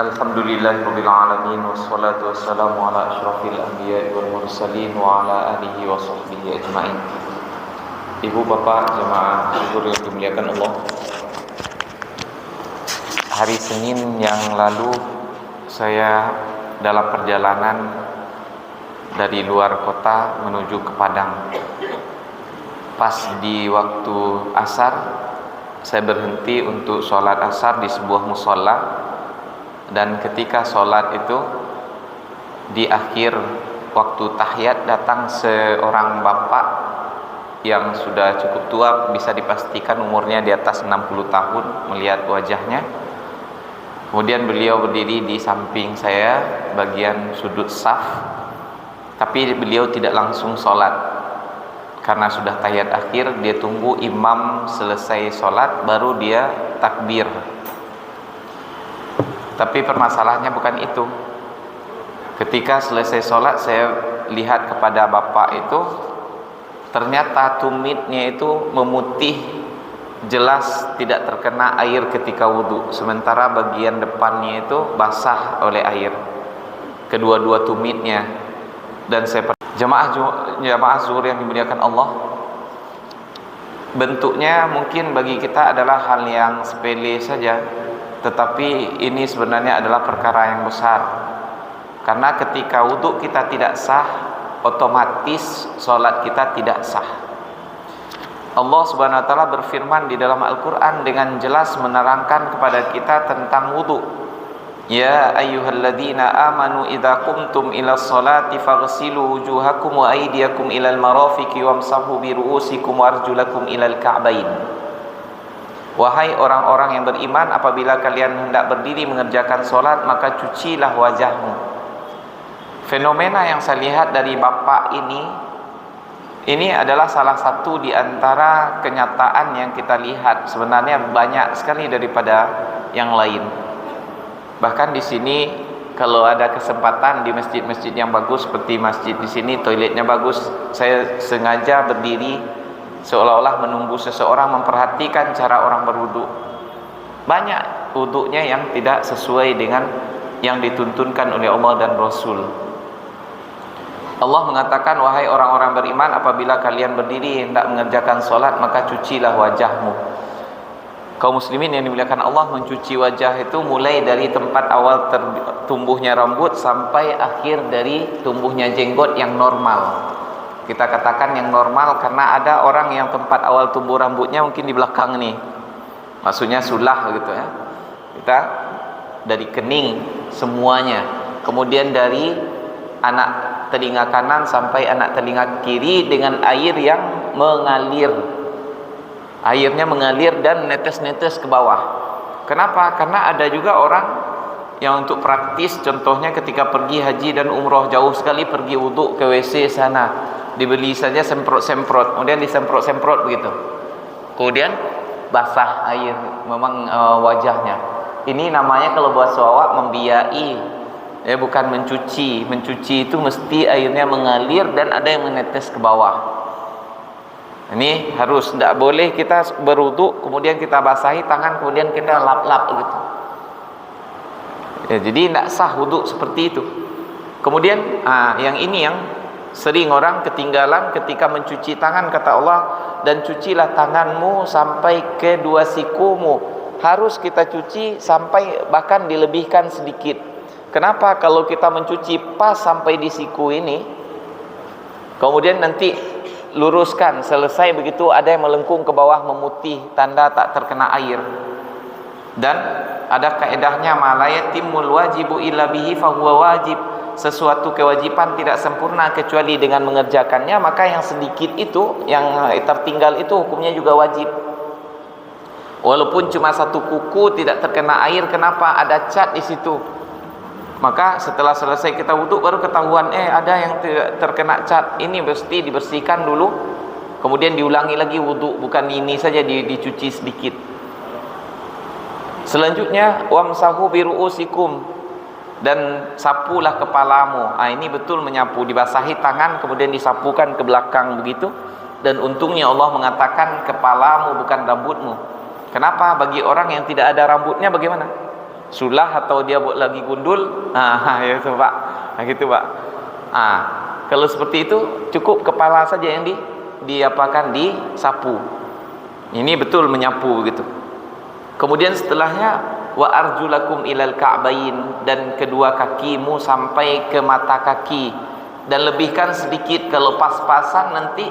Alhamdulillahirabbil alamin wassalatu wassalamu ala asyrafil anbiya'i wal mursalin wa ala alihi wa sahbihi ajmain. Ibu bapak jemaah syukur yang dimuliakan Allah. Hari Senin yang lalu saya dalam perjalanan dari luar kota menuju ke Padang. Pas di waktu asar saya berhenti untuk sholat asar di sebuah musola. Dan ketika sholat itu di akhir waktu tahiyat datang seorang bapak yang sudah cukup tua, bisa dipastikan umurnya di atas 60 tahun melihat wajahnya. Kemudian beliau berdiri di samping saya bagian sudut saf, tapi beliau tidak langsung sholat karena sudah tahiyat akhir. Dia tunggu imam selesai sholat baru dia takbir. Tapi permasalahannya bukan itu. Ketika selesai sholat saya lihat kepada bapak itu, ternyata tumitnya itu memutih, jelas tidak terkena air ketika wudhu, sementara bagian depannya itu basah oleh air, kedua-dua tumitnya. Dan saya jamaah zuhur yang dimuliakan Allah, bentuknya mungkin bagi kita adalah hal yang sepele saja, tetapi ini sebenarnya adalah perkara yang besar. Karena ketika wudhu kita tidak sah, otomatis sholat kita tidak sah. Allah subhanahu wa ta'ala berfirman di dalam Al-Quran dengan jelas menerangkan kepada kita tentang wudhu. Ya ayyuhalladzina amanu idza qumtum ila sholati faghsilu wujuhakum wa aydiyakum ilal marafiqi wamsahu bi ru'usikum wa arjulakum ilal ka'bain. Wahai orang-orang yang beriman, apabila kalian hendak berdiri mengerjakan sholat, maka cucilah wajahmu. Fenomena yang saya lihat dari bapak ini adalah salah satu di antara kenyataan yang kita lihat. Sebenarnya banyak sekali daripada yang lain. Bahkan di sini kalau ada kesempatan di masjid-masjid yang bagus seperti masjid di sini, toiletnya bagus, saya sengaja berdiri seolah-olah menunggu seseorang memperhatikan cara orang berwudu. Banyak wudunya yang tidak sesuai dengan yang dituntunkan oleh Allah dan Rasul. Allah mengatakan, wahai orang-orang beriman, apabila kalian berdiri hendak mengerjakan sholat, maka cucilah wajahmu. Kaum muslimin yang dimuliakan Allah, mencuci wajah itu mulai dari tempat awal tumbuhnya rambut sampai akhir dari tumbuhnya jenggot yang normal. Kita katakan yang normal karena ada orang yang tempat awal tumbuh rambutnya mungkin di belakang nih, maksudnya sulah gitu ya. Kita dari kening semuanya, kemudian dari anak telinga kanan sampai anak telinga kiri dengan air yang mengalir, airnya mengalir dan netes-netes ke bawah. Kenapa? Karena ada juga orang yang untuk praktis, contohnya ketika pergi haji dan umroh jauh sekali, pergi wudhu ke WC sana, dibeli saja semprot-semprot, kemudian disemprot-semprot begitu, kemudian basah air memang wajahnya. Ini namanya kalau bahasa awak membiai, ya, bukan mencuci. Mencuci itu mesti airnya mengalir dan ada yang menetes ke bawah. Ini harus, tidak boleh kita berwudu kemudian kita basahi tangan kemudian kita lap-lap gitu. Ya, jadi tidak sah wudu seperti itu. Kemudian yang ini yang sering orang ketinggalan ketika mencuci tangan, kata Allah, dan cucilah tanganmu sampai ke dua sikumu. Harus kita cuci sampai bahkan dilebihkan sedikit. Kenapa? Kalau kita mencuci pas sampai di siku ini, kemudian nanti luruskan, selesai begitu ada yang melengkung ke bawah memutih, tanda tak terkena air. Dan ada kaedahnya, ma la yatimul wajibu illa bihi fahuwa wajib. Sesuatu kewajiban tidak sempurna kecuali dengan mengerjakannya, maka yang sedikit itu, yang tertinggal itu hukumnya juga wajib. Walaupun cuma satu kuku tidak terkena air, kenapa? Ada cat di situ. Maka setelah selesai kita wudhu baru ketahuan, ada yang tidak terkena cat, ini mesti dibersihkan dulu, kemudian diulangi lagi wudhu, bukan ini saja dicuci sedikit. Selanjutnya, wamsahu bi ru'usikum, dan sapulah kepalamu. Ini betul menyapu, dibasahi tangan kemudian disapukan ke belakang begitu. Dan untungnya Allah mengatakan kepalamu bukan rambutmu. Kenapa? Bagi orang yang tidak ada rambutnya bagaimana? sulah atau dia buat lagi gundul. Ya itu Pak. Gitu Pak. Kalau seperti itu cukup kepala saja yang diapakan, disapu. Ini betul menyapu gitu. Kemudian setelahnya wa arjulakum ilal ka'bain, dan kedua kakimu sampai ke mata kaki, dan lebihkan sedikit. Kalau pas-pasan nanti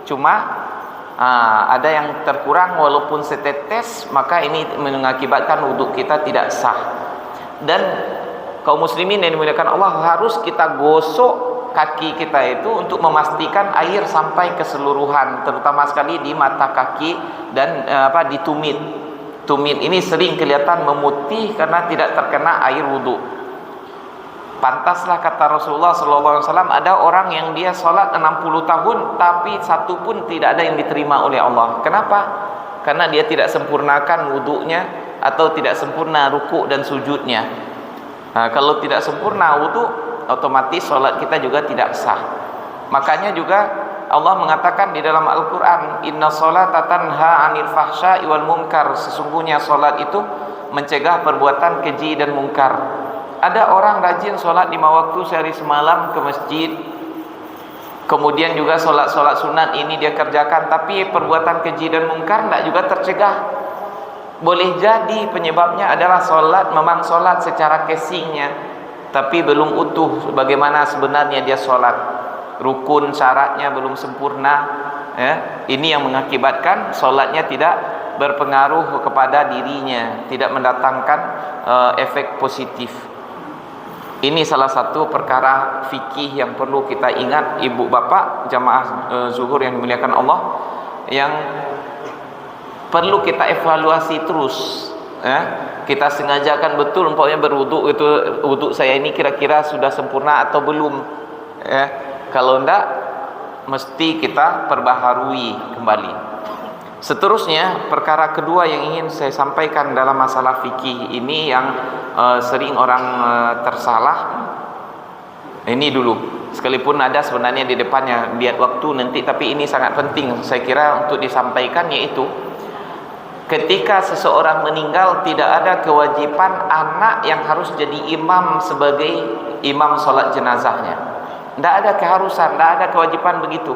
cuma ada yang terkurang walaupun setetes, maka ini mengakibatkan wudhu kita tidak sah. Dan kaum muslimin yang dimuliakan Allah, harus kita gosok kaki kita itu untuk memastikan air sampai keseluruhan, terutama sekali di mata kaki dan di tumit. Tumit ini sering kelihatan memutih karena tidak terkena air wudhu. Pantaslah kata Rasulullah SAW, ada orang yang dia sholat 60 tahun tapi satu pun tidak ada yang diterima oleh Allah. Kenapa? Karena dia tidak sempurnakan wudhunya atau tidak sempurna ruku' dan sujudnya. Kalau tidak sempurna wudhu, otomatis sholat kita juga tidak sah. Makanya juga Allah mengatakan di dalam Al-Quran, inna sholata tanha anil fahsya'i wal munkar, sesungguhnya sholat itu mencegah perbuatan keji dan mungkar. Ada orang rajin sholat 5 waktu sehari semalam ke masjid, kemudian juga sholat sunat ini dia kerjakan, tapi perbuatan keji dan mungkar tidak juga tercegah. Boleh jadi penyebabnya adalah sholat, memang sholat secara casingnya, tapi belum utuh bagaimana sebenarnya dia sholat. Rukun syaratnya belum sempurna, ya. Ini yang mengakibatkan sholatnya tidak berpengaruh kepada dirinya, tidak mendatangkan efek positif. Ini salah satu perkara fikih yang perlu kita ingat, ibu bapak jamaah zuhur yang dimuliakan Allah, yang perlu kita evaluasi terus. Kita sengajakan betul umpamanya berwudu, itu wudu saya ini kira-kira sudah sempurna atau belum. Kalau enggak, mesti kita perbaharui kembali. Seterusnya, perkara kedua yang ingin saya sampaikan dalam masalah fikih ini yang sering orang tersalah. Ini dulu, sekalipun ada sebenarnya di depannya, lihat waktu nanti, tapi ini sangat penting saya kira untuk disampaikan, yaitu ketika seseorang meninggal tidak ada kewajiban anak yang harus jadi imam sebagai imam sholat jenazahnya. Tidak ada keharusan, tidak ada kewajiban begitu.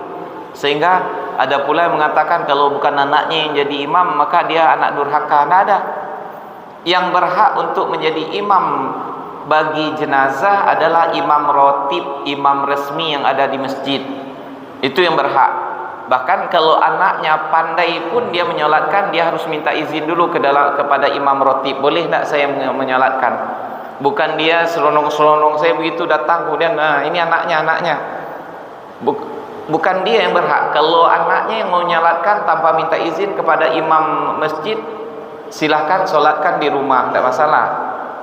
Sehingga ada pula yang mengatakan kalau bukan anaknya yang jadi imam maka dia anak durhaka. Tidak ada. Yang berhak untuk menjadi imam bagi jenazah adalah imam rotib, imam resmi yang ada di masjid. Itu yang berhak. Bahkan kalau anaknya pandai pun dia menyolatkan, dia harus minta izin dulu kepada imam rotib. Boleh tak saya menyolatkan? Bukan dia selonong-selonong saya begitu datang kemudian ini anaknya. Bukan dia yang berhak. Kalau anaknya yang mau menyolatkan tanpa minta izin kepada imam masjid, silahkan solatkan di rumah, tidak masalah.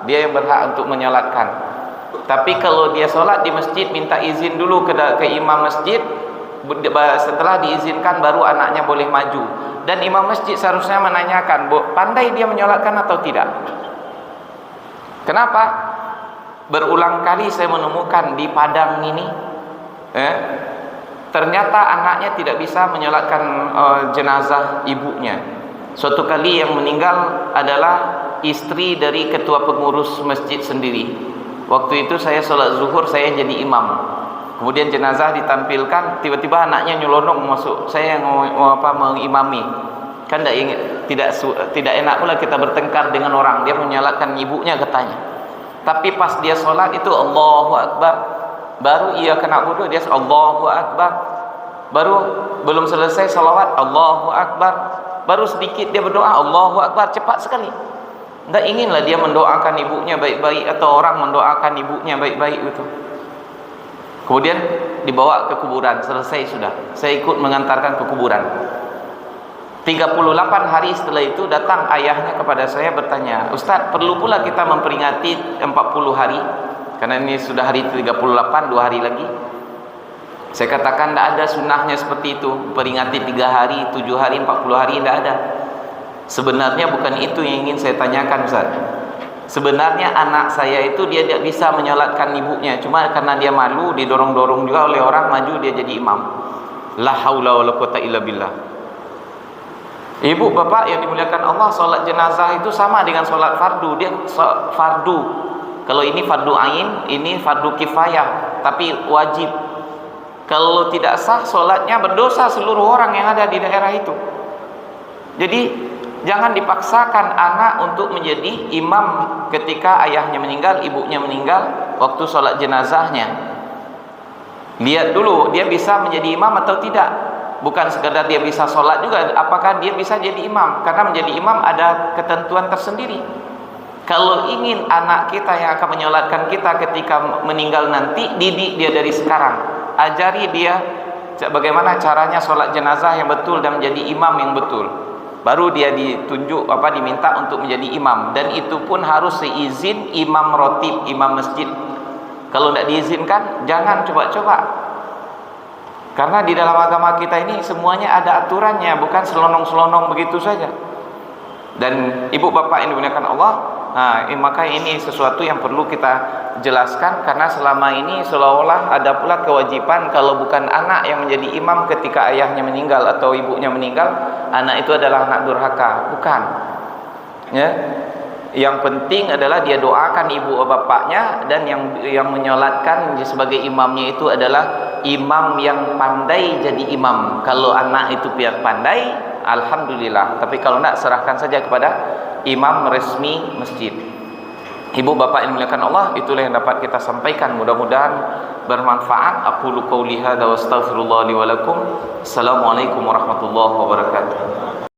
Dia yang berhak untuk menyolatkan. Tapi kalau dia solat di masjid, minta izin dulu ke imam masjid. Setelah diizinkan baru anaknya boleh maju. Dan imam masjid seharusnya menanyakan, pandai dia menyolatkan atau tidak. Kenapa? Berulang kali saya menemukan di Padang ini, ternyata anaknya tidak bisa menyolatkan jenazah ibunya. Suatu kali yang meninggal adalah istri dari ketua pengurus masjid sendiri. Waktu itu saya sholat zuhur, saya jadi imam. Kemudian jenazah ditampilkan, tiba-tiba anaknya nyelonong masuk. Saya yang mengimami. Kan tidak enak pula kita bertengkar dengan orang. Dia menyolatkan ibunya katanya. Tapi pas dia sholat itu Allahu Akbar. Baru ia kena wudu, dia Allahu Akbar. Baru belum selesai salawat, Allahu Akbar. Baru sedikit dia berdoa, Allahu Akbar, cepat sekali. Tidak inginlah dia mendoakan ibunya baik-baik, atau orang mendoakan ibunya baik-baik itu. Kemudian dibawa ke kuburan, selesai sudah. Saya ikut mengantarkan ke kuburan. 38 hari setelah itu datang ayahnya kepada saya bertanya, Ustaz, perlu pula kita memperingati 40 hari? Karena ini sudah hari 38, 2 hari lagi. Saya katakan tidak ada sunnahnya seperti itu. Peringati 3 hari, 7 hari, 40 hari, tidak ada. Sebenarnya bukan itu yang ingin saya tanyakan, Ustaz. Sebenarnya anak saya itu dia tidak bisa menyolatkan ibunya. Cuma karena dia malu, didorong-dorong juga oleh orang, maju dia jadi imam. La haula wala quwata illa billah. Ibu bapak yang dimuliakan Allah, sholat jenazah itu sama dengan sholat fardu. Dia fardu. Kalau ini fardu ain, ini fardu kifayah, tapi wajib. Kalau tidak sah sholatnya, berdosa seluruh orang yang ada di daerah itu. Jadi jangan dipaksakan anak untuk menjadi imam ketika ayahnya meninggal, ibunya meninggal, waktu sholat jenazahnya. Lihat dulu dia bisa menjadi imam atau tidak. Bukan sekedar dia bisa sholat juga, apakah dia bisa jadi imam? Karena menjadi imam ada ketentuan tersendiri. Kalau ingin anak kita yang akan menyolatkan kita ketika meninggal nanti, didik dia dari sekarang. Ajari dia bagaimana caranya sholat jenazah yang betul dan menjadi imam yang betul. Baru dia ditunjuk diminta untuk menjadi imam, dan itu pun harus seizin imam rotib, imam masjid. Kalau tidak diizinkan, jangan coba-coba. Karena di dalam agama kita ini semuanya ada aturannya, bukan selonong-selonong begitu saja. Dan ibu bapak yang dimuliakan Allah, maka ini sesuatu yang perlu kita jelaskan, karena selama ini seolah-olah ada pula kewajiban kalau bukan anak yang menjadi imam ketika ayahnya meninggal atau ibunya meninggal, anak itu adalah anak durhaka. Bukan. Ya. Yang penting adalah dia doakan ibu bapaknya, dan yang menyolatkan sebagai imamnya itu adalah imam yang pandai jadi imam. Kalau anak itu pihak pandai, alhamdulillah. Tapi kalau tidak, serahkan saja kepada imam resmi masjid. Ibu bapak yang dimuliakan Allah, itulah yang dapat kita sampaikan. Mudah-mudahan bermanfaat. Aqulu qouli hadza wa astaghfirullah li wa lakum. Assalamualaikum warahmatullahi wabarakatuh.